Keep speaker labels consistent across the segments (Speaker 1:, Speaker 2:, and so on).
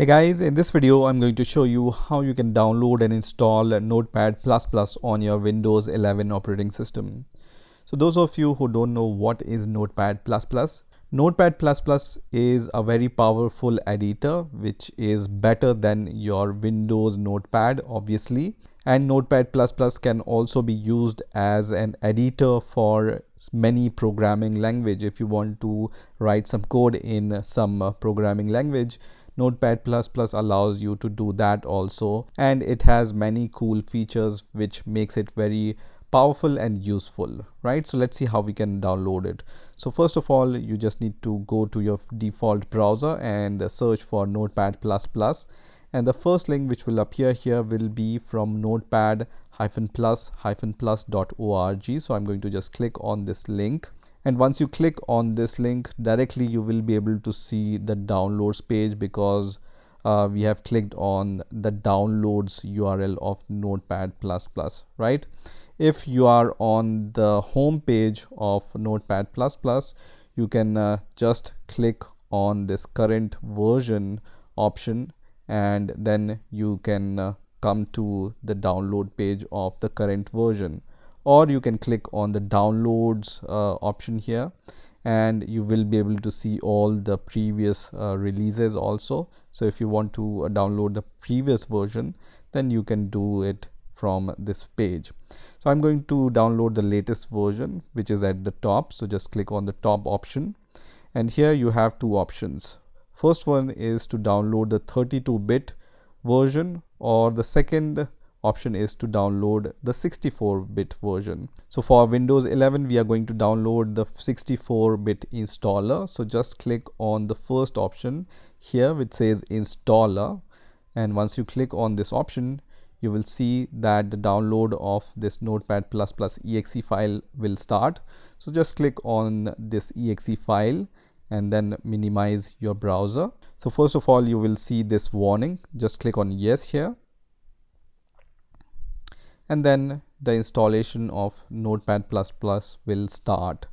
Speaker 1: Hey guys, in this video I'm going to show you how you can download and install Notepad++ on your Windows 11 operating system. So those of you who don't know what is Notepad++, Notepad++ is a very powerful editor which is better than your Windows Notepad obviously, and Notepad++ can also be used as an editor for many programming language. If you want to write some code in some programming language, Notepad++ allows you to do that also, and it has many cool features which makes it very powerful and useful, right? So let's see how we can download it. So first of all, you just need to go to your default browser and search for Notepad++, and the first link which will appear here will be from notepad-plus-plus.org. So I'm going to just click on this link. And once you click on this link, directly you will be able to see the downloads page because we have clicked on the downloads URL of Notepad++, right? If you are on the home page of Notepad++, you can just click on this current version option, and then you can come to the download page of the current version. Or you can click on the downloads option here, and you will be able to see all the previous releases also. So if you want to download the previous version, then you can do it from this page. So I'm going to download the latest version, which is at the top. So just click on the top option, and here you have two options. First one is to download the 32-bit version, or the second option is to download the 64-bit version. So for Windows 11 we are going to download the 64-bit installer. So just click on the first option here which says installer, and once you click on this option, you will see that the download of this Notepad++ exe file will start. So just click on this exe file and then minimize your browser. So first of all, you will see this warning. Just click on yes here, and then the installation of Notepad++ will start.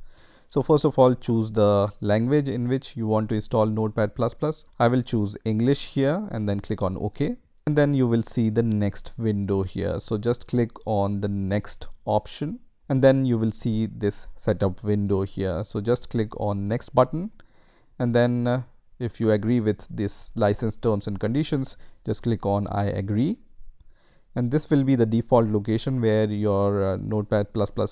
Speaker 1: So first of all, choose the language in which you want to install Notepad++. I will choose English here and then click on OK. And then you will see the next window here. So just click on the next option, and then you will see this setup window here. So just click on next button, and then if you agree with this license terms and conditions, just click on I agree. And this will be the default location where your Notepad++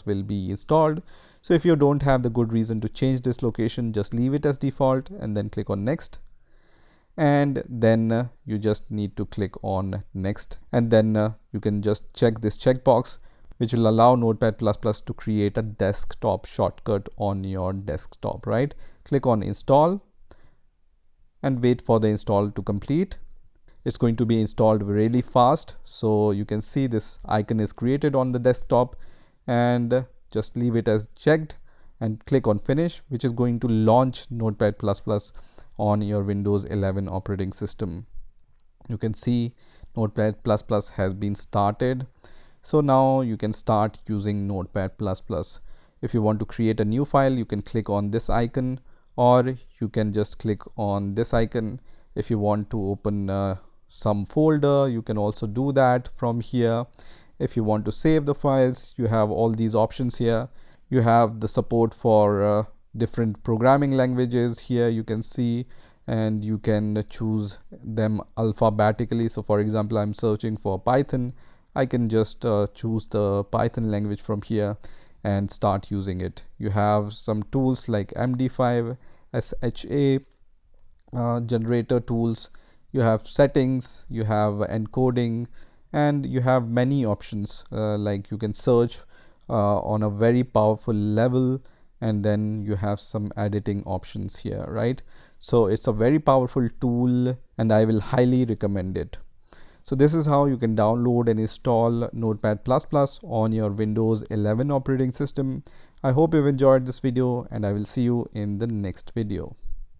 Speaker 1: will be installed. So if you don't have the good reason to change this location, just leave it as default and then click on next. And then you just need to click on next, and then you can just check this checkbox which will allow Notepad++ to create a desktop shortcut on your desktop, right? Click on install and wait for the install to complete. It's going to be installed really fast. So you can see this icon is created on the desktop, and just leave it as checked and click on finish, which is going to launch Notepad++ on your Windows 11 operating system. You can see Notepad++ has been started. So now you can start using Notepad++. If you want to create a new file, you can click on this icon, or you can just click on this icon. If you want to open some folder, you can also do that from here. If you want to save the files, you have all these options here. You have the support for different programming languages here, you can see, and you can choose them alphabetically. So for example, I'm searching for Python. I can just choose the Python language from here and start using it. You have some tools like MD5, SHA, generator tools. You have settings, you have encoding, and you have many options like you can search on a very powerful level, and then you have some editing options here, right? So it's a very powerful tool and I will highly recommend it. So this is how you can download and install Notepad++ on your Windows 11 operating system. I hope you've enjoyed this video, and I will see you in the next video.